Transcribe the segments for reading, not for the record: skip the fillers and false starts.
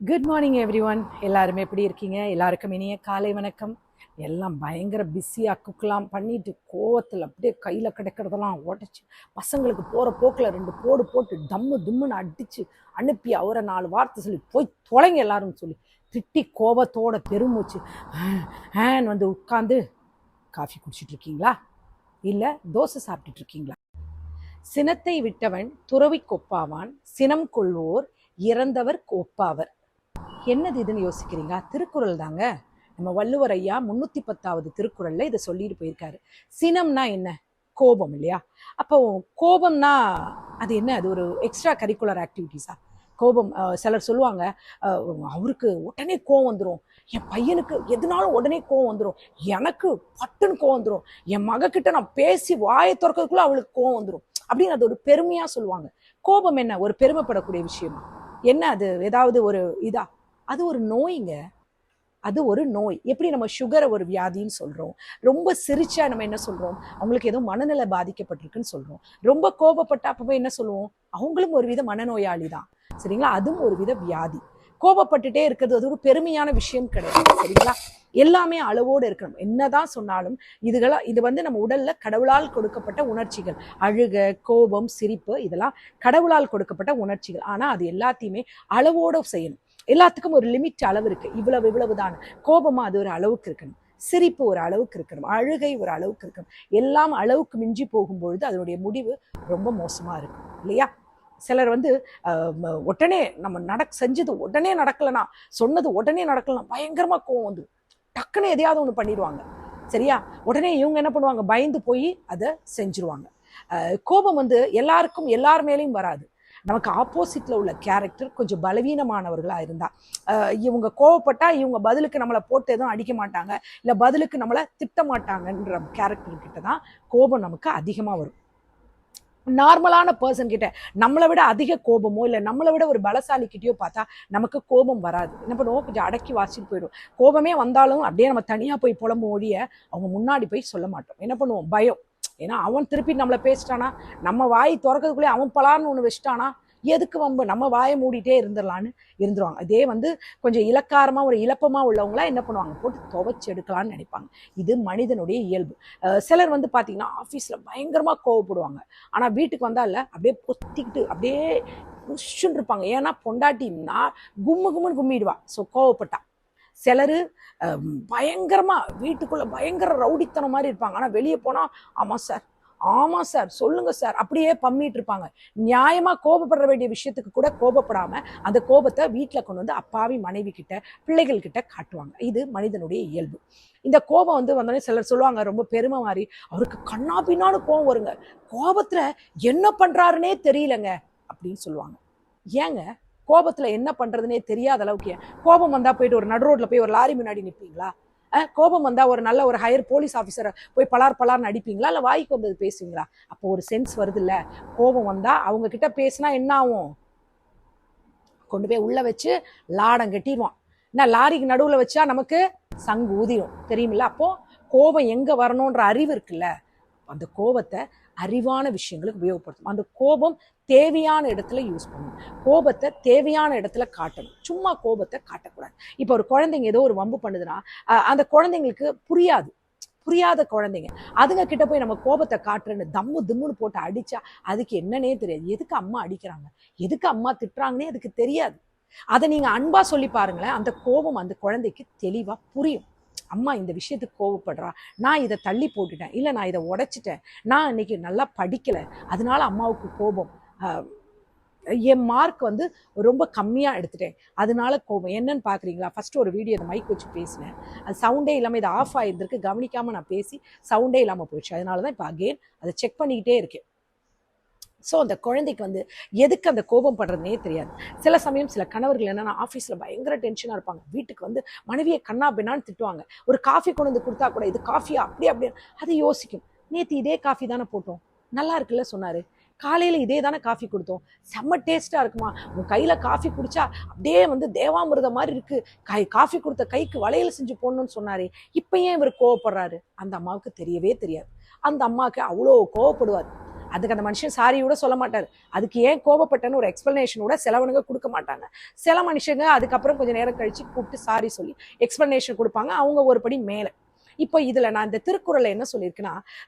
Good morning every one. எல்லாருமே எப்படி இருக்கீங்க? எல்லாருக்கும் இனிய காலை வணக்கம். எல்லாம் பயங்கர பிஸியாக குக்கலாம் பண்ணிட்டு கோவத்தில் அப்படியே கையில் கிடைக்கிறதெல்லாம் உடச்சி பசங்களுக்கு போகிற போக்கில் 2 போடு போட்டு தம்மு தும்முன்னு அடித்து அனுப்பி அவரை 4 வார்த்தை சொல்லி போய் தொலைங்க எல்லாரும் சொல்லி திட்டி கோபத்தோட பெருமூச்சு ஹேன் வந்து உட்காந்து காஃபி குடிச்சிட்டு இருக்கீங்களா, இல்லை தோசை சாப்பிட்டுட்டு இருக்கீங்களா? சினத்தை விட்டவன் துறவி கொப்பாவான், சினம் கொள்வோர் இறந்தவர் ஒப்பாவர். என்னது இதுன்னு யோசிக்கிறீங்க? திருக்குறள் தாங்க. நம்ம வள்ளுவர் ஐயா 310வது திருக்குறள்ல இதை சொல்லிட்டு போயிருக்காரு. சினம்னா என்ன? கோபம் இல்லையா? அப்போ கோபம்னா அது என்ன? அது ஒரு எக்ஸ்ட்ரா கரிக்குலர் ஆக்டிவிட்டிஸா? கோபம் சிலர் சொல்லுவாங்க, அவருக்கு உடனே கோவம் வந்துடும், என் பையனுக்கு எதுனாலும் உடனே கோவம் வந்துடும், எனக்கு பட்டுன்னு கோவம் வந்துடும், என் மகக்கிட்ட நான் பேசி வாயை திறக்கிறதுக்குள்ள அவளுக்கு கோவம் வந்துடும் அப்படின்னு அது ஒரு பெருமையா சொல்லுவாங்க. கோபம் என்ன ஒரு பெருமைப்படக்கூடிய விஷயமா? என்ன அது ஏதாவது ஒரு இதா? அது ஒரு நோய்ங்க. அது ஒரு நோய். எப்படி நம்ம சுகரை ஒரு வியாதின்னு சொல்றோம், ரொம்ப சிரிச்சா நம்ம என்ன சொல்றோம், அவங்களுக்கு ஏதோ மனநிலை பாதிக்கப்பட்டிருக்குன்னு சொல்றோம். ரொம்ப கோபப்பட்ட அப்பவே என்ன சொல்லுவோம், அவங்களும் ஒரு வித மனநோயாளி தான். சரிங்களா? அதுவும் ஒரு வித வியாதி. கோபப்பட்டுட்டே இருக்கிறது அது ஒரு பெருமையான விஷயம் கிடையாது. சரிங்களா? எல்லாமே அளவோடு இருக்கணும். என்னதான் சொன்னாலும் இது வந்து நம்ம உடல்ல கடவுளால் கொடுக்கப்பட்ட உணர்ச்சிகள். அழுக, கோபம், சிரிப்பு இதெல்லாம் கடவுளால் கொடுக்கப்பட்ட உணர்ச்சிகள். ஆனா அது எல்லாத்தையுமே அளவோடு செய்யணும். எல்லாத்துக்கும் ஒரு லிமிட் அளவு இருக்கு. இவ்வளவுதான். கோபமா அது ஒரு அளவுக்கு இருக்கணும், சிரிப்பு ஒரு அளவுக்கு இருக்கணும், அழுகை ஒரு அளவுக்கு இருக்கணும். எல்லாம் அளவுக்கு மிஞ்சி போகும்பொழுது அதனுடைய முடிவு ரொம்ப மோசமா இருக்கும் இல்லையா? சிலர் வந்து உடனே நம்ம செஞ்சது உடனே நடக்கலைன்னா, சொன்னது உடனே நடக்கலன்னா பயங்கரமா கோவம் வந்து டக்குன்னு எதையாவது ஒன்று பண்ணிடுவாங்க. சரியா? உடனே இவங்க என்ன பண்ணுவாங்க, பயந்து போய் அதை செஞ்சிருவாங்க. கோபம் வந்து எல்லாருக்கும் எல்லார் மேலேயும் வராது. நமக்கு ஆப்போசிட்ல உள்ள கேரக்டர் கொஞ்சம் பலவீனமானவர்களா இருந்தா, இவங்க கோவப்பட்டா இவங்க பதிலுக்கு நம்மளை போட்டு எதுவும் அடிக்க மாட்டாங்க, இல்லை பதிலுக்கு நம்மளை திட்ட மாட்டாங்கன்ற கேரக்டர் கிட்ட தான் கோபம் நமக்கு அதிகமாக வரும். நார்மலான பர்சன் கிட்ட நம்மளை விட அதிக கோபமோ இல்லை நம்மளை விட ஒரு பலசாலி கிட்டயோ பார்த்தா நமக்கு கோபம் வராது. என்ன பண்ணுவோம், கொஞ்சம் அடக்கி வாசிட்டு போயிடும். கோபமே வந்தாலும் அப்படியே நம்ம தனியாக போய் புலம்பு ஓடிய அவங்க முன்னாடி போய் சொல்ல மாட்டோம். என்ன பண்ணுவோம், பயம். ஏன்னா அவன் திருப்பி நம்மளை பேசிட்டானா, நம்ம வாய் திறக்கிறதுக்குள்ளே அவன் பலான்னு ஒன்று வச்சிட்டானா, எதுக்கு வம்பு, நம்ம வாயை மூடிட்டே இருந்துடலான்னு இருந்துருவாங்க. இதே வந்து கொஞ்சம் இலக்காரமாக ஒரு இலப்பமாக உள்ளவங்களா என்ன பண்ணுவாங்க, போட்டு துவைச்சு எடுக்கலான்னு நினைப்பாங்க. இது மனிதனுடைய இயல்பு. சிலர் வந்து பார்த்தீங்கன்னா ஆஃபீஸில் பயங்கரமாக கோவப்படுவாங்க, ஆனால் வீட்டுக்கு வந்தால் அப்படியே பொத்திக்கிட்டு அப்படியே புஷ்ஷுன்னு இருப்பாங்க. ஏன்னா பொண்டாட்டின்னா கும்முன்னு கும்மிடுவா. ஸோ கோவப்பட்டா. சிலர் பயங்கரமாக வீட்டுக்குள்ளே பயங்கர ரவுடித்தனம் மாதிரி இருப்பாங்க, ஆனால் வெளியே போனால் ஆமாம் சார் சொல்லுங்க சார் அப்படியே பம்மிட்டு இருப்பாங்க. நியாயமாக கோபப்பட வேண்டிய விஷயத்துக்கு கூட கோபப்படாமல் அந்த கோபத்தை வீட்டில் கொண்டு வந்து அப்பாவி மனைவி கிட்ட பிள்ளைகள் கிட்ட காட்டுவாங்க. இது மனிதனுடைய இயல்பு. இந்த கோபம் வந்து வந்தோடனே சிலர் சொல்லுவாங்க ரொம்ப பெருமை மாதிரி, அவருக்கு கண்ணா பின்னான்னு கோபம் வருங்க, கோபத்தில் என்ன பண்ணுறாருன்னே தெரியலங்க அப்படின்னு சொல்லுவாங்க. ஏங்க கோபத்துல என்ன பண்றதுன்னே தெரியாத அளவுக்கு கோபம் வந்தா போயிட்டு ஒரு நடு ரோட்ல போய் ஒரு லாரி முன்னாடி நிற்பீங்களா? கோபம் வந்தா ஒரு நல்ல ஒரு ஹையர் போலீஸ் ஆஃபீஸரை போய் பலார்னு அடிப்பீங்களா, இல்லை வாய்க்கு வந்தது பேசுவீங்களா? அப்போ ஒரு சென்ஸ் வருது இல்ல, கோபம் வந்தா அவங்க கிட்ட பேசினா என்ன ஆகும், கொண்டு போய் உள்ள வச்சு லாடம் கட்டிடுவான். என்ன, லாரிக்கு நடுவில் வச்சா நமக்கு சங்கு ஊதிரும் தெரியுமில்ல? அப்போ கோபம் எங்க வரணும்ன்ற அறிவு இருக்குல்ல, அந்த கோபத்தை அறிவான விஷயங்களுக்கு உபயோகப்படுத்தும். அந்த கோபம் தேவையான இடத்துல யூஸ் பண்ணணும். கோபத்தை தேவையான இடத்துல காட்டணும். சும்மா கோபத்தை காட்டக்கூடாது. இப்போ ஒரு குழந்தைங்க ஏதோ ஒரு வம்பு பண்ணுதுன்னா அந்த குழந்தைங்களுக்கு புரியாத குழந்தைங்க அதுங்க கிட்ட போய் நம்ம கோபத்தை காட்டுறேன்னு தம்மு திம்முன்னு போட்டு அடிச்சா அதுக்கு என்னன்னே தெரியாது. எதுக்கு அம்மா அடிக்கிறாங்க, எதுக்கு அம்மா திட்டுறாங்கன்னே அதுக்கு தெரியாது. அதை நீங்க அன்பா சொல்லி பாருங்களேன், அந்த கோபம் அந்த குழந்தைக்கு தெளிவா புரியும். அம்மா இந்த விஷயத்துக்கு கோவப்படுறா, நான் இதை தள்ளி போட்டுட்டேன், இல்லை நான் இதை உடைச்சிட்டேன், நான் இன்னைக்கு நல்லா படிக்கலை அதனால அம்மாவுக்கு கோபம், என் மார்க் வந்து ரொம்ப கம்மியாக எடுத்துட்டேன் அதனால கோபம். என்னன்னு பார்க்குறீங்களா? ஃபஸ்ட்டு ஒரு வீடியோ அதை மைக் வச்சு பேசினேன், அது சவுண்டே இல்லாமல் இது ஆஃப் ஆகிருந்திருக்கு, கவனிக்காமல் நான் பேசி சவுண்டே இல்லாமல் போயிடுச்சு. அதனால தான் இப்போ அகெயின் அதை செக் பண்ணிக்கிட்டே இருக்கேன். ஸோ அந்த குழந்தைக்கு வந்து எதுக்கு அந்த கோபம் படுறதுனே தெரியாது. சில சமயம் சில கணவர்கள் என்னன்னா ஆஃபீஸில் பயங்கர டென்ஷனாக இருப்பாங்க, வீட்டுக்கு வந்து மனைவியை கண்ணா பின்னான்னு திட்டுவாங்க. ஒரு காஃபி கொண்டு வந்து கொடுத்தா கூட இது காஃபியா அப்படியே அது யோசிக்கும். நேற்று இதே காஃபி தானே போட்டோம், நல்லா இருக்குல்ல சொன்னார், காலையில் இதே தானே காஃபி கொடுத்தோம், செம்ம டேஸ்ட்டாக இருக்குமா, உன் கையில் காஃபி குடிச்சா அப்படியே வந்து தேவாமிர்தம் மாதிரி இருக்குது, காஃபி கொடுத்த கைக்கு வளையல் செஞ்சு போடணும்னு சொன்னாரே, இப்போ ஏன் இவர் கோவப்படுறாரு? அந்த அம்மாவுக்கு தெரியவே தெரியாது. அந்த அம்மாவுக்கு அவ்வளோ கோவப்படுவார். அதுக்கு அந்த மனுஷன் சாரியோட சொல்ல மாட்டார். அதுக்கு ஏன் கோபப்பட்டன்னு ஒரு எக்ஸ்பிளனேஷனோட சிலவனுங்க கொடுக்க மாட்டாங்க. சில மனுஷங்க அதுக்கப்புறம் கொஞ்சம் நேரம் கழிச்சு கூப்பிட்டு சாரி சொல்லி எக்ஸ்பிளனேஷன் கொடுப்பாங்க. அவங்க ஒரு படி மேலே. இப்போ இதுல நான் இந்த திருக்குறளை என்ன சொல்லியிருக்கேன்னா,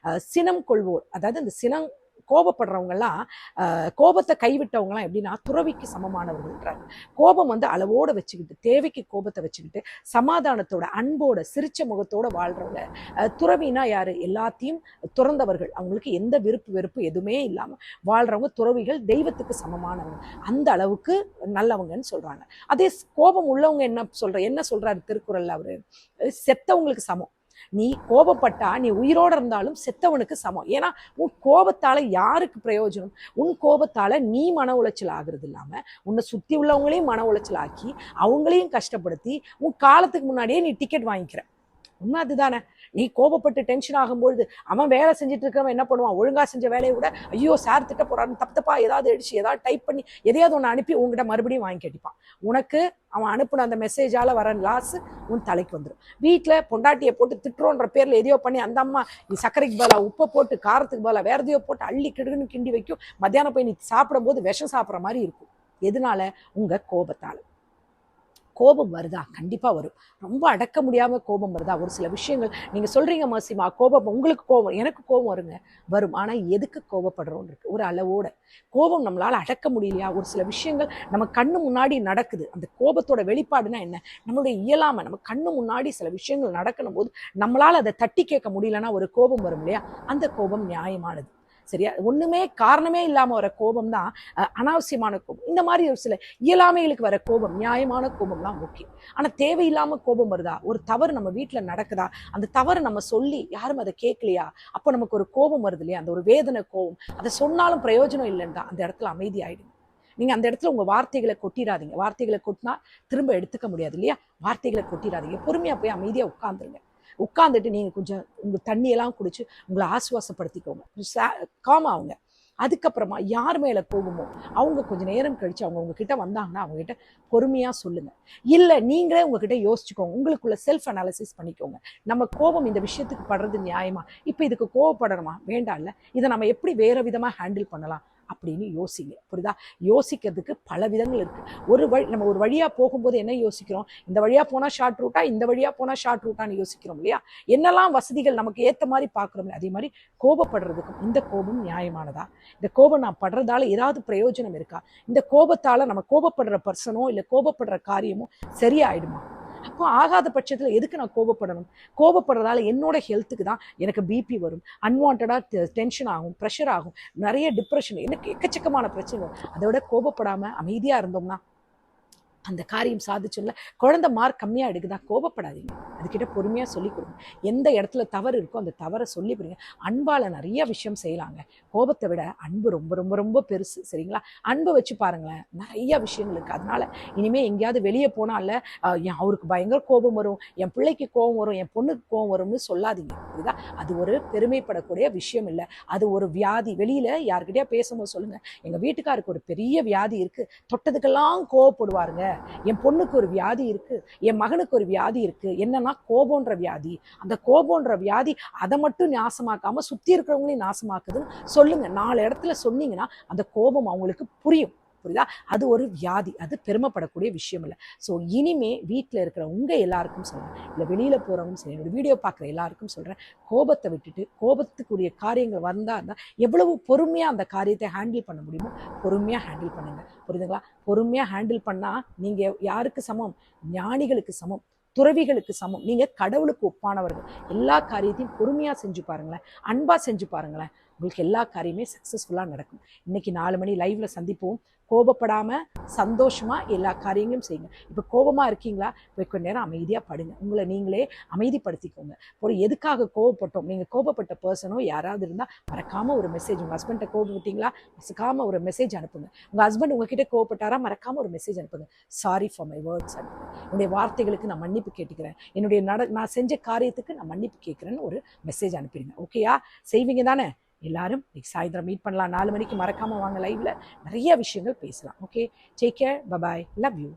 சினம் கொள்வோர், அதாவது இந்த சினம் கோபப்படுறவங்கலாம், கோபத்தை கைவிட்டவங்கலாம் எப்படின்னா துறவிக்கு சமமானவர்கள்ன்றாங்க. கோபம் வந்து அளவோட வச்சுக்கிட்டு, தேவைக்கு கோபத்தை வச்சுக்கிட்டு, சமாதானத்தோட அன்போட சிரிச்ச முகத்தோட வாழ்றவங்க துறவினா யாரு? எல்லாத்தையும் துறந்தவர்கள், அவங்களுக்கு எந்த விருப்பு வெறுப்பு எதுவுமே இல்லாம வாழ்றவங்க துறவிகள், தெய்வத்துக்கு சமமானவங்க, அந்த அளவுக்கு நல்லவங்கன்னு சொல்றாங்க. அதே கோபம் உள்ளவங்க என்ன சொல்றாரு திருக்குறள்ல? அவரு செத்தவங்களுக்கு சமம். நீ கோபப்பட்டா நீ உயிரோட இருந்தாலும் செத்தவனுக்கு சமம். ஏன்னா உன் கோபத்தால யாருக்கு பிரயோஜனம்? உன் கோபத்தால நீ மன உளைச்சல் ஆகுறது இல்லாம உன்னை சுத்தி உள்ளவங்களையும் மன உளைச்சல் ஆக்கி அவங்களையும் கஷ்டப்படுத்தி உன் காலத்துக்கு முன்னாடியே நீ டிக்கெட் வாங்கிக்கிற. உண்மை அதுதானே? நீ கோபப்பட்டு டென்ஷன் ஆகும்போது அவன் வேலை செஞ்சுட்டு இருக்கவன் என்ன பண்ணுவான்? ஒழுங்கா செஞ்ச வேலையை விட ஐயோ சார் திட்ட போறான்னு தப்பா ஏதாவது அடிச்சு ஏதாவது டைப் பண்ணி எதையாவது ஒன்று அனுப்பி உங்ககிட்ட மறுபடியும் வாங்கி கேட்டிப்பான். உனக்கு அவன் அனுப்புன அந்த மெசேஜால வர லாஸ் உன் தலைக்கு வந்துடும். வீட்டில் பொண்டாட்டியை போட்டு திட்டுறோன்ற பேர்ல எதையோ பண்ணி அந்த அம்மா நீ சர்க்கரைக்கு பதிலாக உப்பை போட்டு காரத்துக்கு பதிலாக வேற எதையோ போட்டு அள்ளி கிடுகுன்னு கிண்டி வைக்கும். மத்தியானம் போய் நீ சாப்பிடும் போது விஷம் சாப்பிட்ற மாதிரி இருக்கும். எதனால? உங்க கோபத்தால். கோபம் வருதா? கண்டிப்பா வரும். ரொம்ப அடக்க முடியாம கோபம் வருதா? ஒரு சில விஷயங்கள் நீங்க சொல்றீங்க மர்சிமா, கோபம் உங்களுக்கு கோபம், எனக்கு கோபம் வருங்க, வரும். ஆனா எதுக்கு கோபப்படுறோம் இருக்கு ஒரு அளவோட. கோபம் நம்மளால அடக்க முடியலையா? ஒரு சில விஷயங்கள் நம்ம கண்ணு முன்னாடி நடக்குது. அந்த கோபத்தோட வெளிப்பாடுனா என்ன? நம்மளுடைய இயலாம, நம்ம கண்ணு முன்னாடி சில விஷயங்கள் நடக்கணும் போது நம்மளால அதை தட்டி கேட்க முடியலன்னா ஒரு கோபம் வரும் இல்லையா? அந்த கோபம் நியாயமானது. சரியா? ஒண்ணுமே காரணமே இல்லாம வர கோபம் தான் அனாவசியமான கோபம். இந்த மாதிரி ஒரு சில இயலாமைகளுக்கு வர கோபம், நியாயமான கோபம்லாம் ஓகே. ஆனா தேவையில்லாம கோபம் வருதா? ஒரு தவறு நம்ம வீட்டுல நடக்குதா? அந்த தவறு நம்ம சொல்லி யாரும் அதை கேட்கலையா? அப்போ நமக்கு ஒரு கோபம் வருது இல்லையா? அந்த ஒரு வேதனை கோபம், அதை சொன்னாலும் பிரயோஜனம் இல்லைன்னு தான் அந்த இடத்துல அமைதி ஆயிடுங்க. நீங்க அந்த இடத்துல உங்க வார்த்தைகளை கொட்டிடாதீங்க. வார்த்தைகளை கொட்டினா திரும்ப எடுத்துக்க முடியாது இல்லையா? வார்த்தைகளை கொட்டிடாதீங்க. பொறுமையா போய் அமைதியா உட்காந்துருங்க. உட்காந்துட்டு நீங்க கொஞ்சம் உங்க தண்ணியெல்லாம் குடிச்சு உங்களை ஆசுவாசப்படுத்திக்கோங்க, காமாவுங்க. அதுக்கப்புறமா யார் மேல கோபமோ அவங்க கொஞ்சம் நேரம் கழிச்சு அவங்க உங்ககிட்ட வந்தாங்கன்னா அவங்க கிட்ட பொறுமையா சொல்லுங்க. இல்ல நீங்களே உங்ககிட்ட யோசிச்சுக்கோங்க, உங்களுக்குள்ள செல்ஃப் அனாலிசிஸ் பண்ணிக்கோங்க. நம்ம கோபம் இந்த விஷயத்துக்கு படுறது நியாயமா? இப்ப இதுக்கு கோபப்படணுமா? வேண்டாம் இல்ல, இதை நம்ம எப்படி வேற விதமா ஹேண்டில் பண்ணலாம் அப்படின்னு யோசிங்க. புரியுதா? யோசிக்கிறதுக்கு பல விதங்கள் இருக்கு. நம்ம ஒரு வழியா போகும்போது என்ன யோசிக்கிறோம்? இந்த வழியா போனா ஷார்ட் ரூட்டா, இந்த வழியா போனா ஷார்ட் ரூட்டான்னு யோசிக்கிறோம் இல்லையா? என்னெல்லாம் வசதிகள் நமக்கு ஏத்த மாதிரி பாக்குறோம். அதே மாதிரி கோபப்படுறதுக்கும், இந்த கோபம் நியாயமானதா? இந்த கோபம் நான் படுறதால ஏதாவது பிரயோஜனம் இருக்கா? இந்த கோபத்தால நம்ம கோபப்படுற பர்சனோ இல்ல கோபப்படுற காரியமோ சரியாயிடுமா? அப்போ ஆகாத பட்சத்தில் எதுக்கு நான் கோபப்படணும்? கோபப்படுறதால என்னோட ஹெல்த்துக்கு தான் எனக்கு பிபி வரும், அன்வான்டா டென்ஷன் ஆகும், ப்ரெஷர் ஆகும், நிறைய டிப்ரெஷன், எனக்கு எக்கச்சக்கமான பிரச்சனை வரும். அதை விட கோபப்படாம அமைதியா இருந்தோம்னா அந்த காரியம் சாதிச்சுல. குழந்தை மார்க் கம்மியாக எடுக்குதா? கோபப்படாதீங்க, அதுக்கிட்ட பொறுமையாக சொல்லிக் கொடுங்க. எந்த இடத்துல தவறு இருக்கோ அந்த தவறை சொல்லி கொடுங்க. அன்பால் நிறைய விஷயம் செய்யலாங்க. கோபத்தை விட அன்பு ரொம்ப ரொம்ப ரொம்ப பெருசு. சரிங்களா? அன்பு வச்சு பாருங்களேன், நிறைய விஷயங்கள் இருக்குது. அதனால இனிமேல் எங்கேயாவது வெளியே போனால அவருக்கு பயங்கர கோபம் வரும், என் பிள்ளைக்கு கோபம் வரும், என் பொண்ணுக்கு கோபம் வரும்னு சொல்லாதீங்க. புரியுதா? அது ஒரு பெருமைப்படக்கூடிய விஷயம் இல்லை, அது ஒரு வியாதி. வெளியில் யார்கிட்டயா பேசும்போது சொல்லுங்கள், எங்கள் வீட்டுக்காருக்கு ஒரு பெரிய வியாதி இருக்குது, தொட்டதுக்கெல்லாம் கோவப்படுவாருங்க, என் பொண்ணுக்கு ஒரு வியாதி இருக்கு, என் மகனுக்கு ஒரு வியாதி இருக்கு. என்னன்னா கோபம்ன்ற வியாதி. அந்த கோபம்ன்ற வியாதி அதை மட்டும் நாசமாக்காம சுத்தி இருக்கிறவங்களையும் நாசமாக்குதுன்னு சொல்லுங்க. 4 இடத்துல சொன்னீங்கன்னா அந்த கோபம் அவங்களுக்கு புரியும். புரியுதா? அது ஒரு வியாதி, அது பெருமைப்படக்கூடிய விஷயம் இல்லை. ஸோ இனிமே வீட்டில் இருக்கிற எல்லாருக்கும் சொல்றேன், இல்லை வெளியில போறவங்க சரி, என்னோட வீடியோ பார்க்குற எல்லாருக்கும் சொல்றேன், கோபத்தை விட்டுட்டு கோபத்துக்குரிய காரியங்கள் இருந்தால் எவ்வளவு பொறுமையா அந்த காரியத்தை ஹேண்டில் பண்ண முடியுமோ பொறுமையா ஹேண்டில் பண்ணுங்க. புரியுதுங்களா? பொறுமையா ஹேண்டில் பண்ணா நீங்க யாருக்கு சமம்? ஞானிகளுக்கு சமம், துறவிகளுக்கு சமம். நீங்க கடவுளுக்கு ஒப்பானவர்கள். எல்லா காரியத்தையும் பொறுமையா செஞ்சு பாருங்களேன், அன்பா செஞ்சு பாருங்களேன், உங்களுக்கு எல்லா காரியமே சக்ஸஸ்ஃபுல்லாக நடக்கும். இன்னைக்கு 4 மணி லைவ்ல சந்திப்போம். கோபப்படாம சந்தோஷமா எல்லா காரியங்களும் செய்யுங்க. இப்போ கோபமா இருக்கீங்களா? போய் கொஞ்ச நேரம் அமைதியா படுங்க, உங்களை நீங்களே அமைதிப்படுத்திக்கோங்க. ஒரு எதுக்காக கோபப்பட்டோம்? நீங்க கோபப்பட்ட பர்சனோ யாராவது இருந்தா மறக்காம ஒரு மெசேஜ், உங்க ஹஸ்பண்ட கோபப்பட்டீங்களா, மறக்காம ஒரு மெசேஜ் அனுப்புங்க. உங்க ஹஸ்பண்ட் உங்ககிட்ட கோபப்பட்டாரா, மறக்காம ஒரு மெசேஜ் அனுப்புங்க. சாரி ஃபார் மை வேர்ட்ஸ் அனுப்புங்க. என்னுடைய வார்த்தைகளுக்கு நான் மன்னிப்பு கேட்டுக்கிறேன், என்னுடைய நான் செஞ்ச காரியத்துக்கு நான் மன்னிப்பு கேட்கிறேன்னு ஒரு மெசேஜ் அனுப்பிடுங்க. ஓகேயா? செய்வீங்க தானே? எல்லாரும் இன்னைக்கு சாயந்தரம் மீட் பண்ணலாம் 4 மணிக்கு. மறக்காம வாங்க லைவ்ல, நிறைய விஷயங்கள் பேசலாம். Okay, take care, bye bye, love you.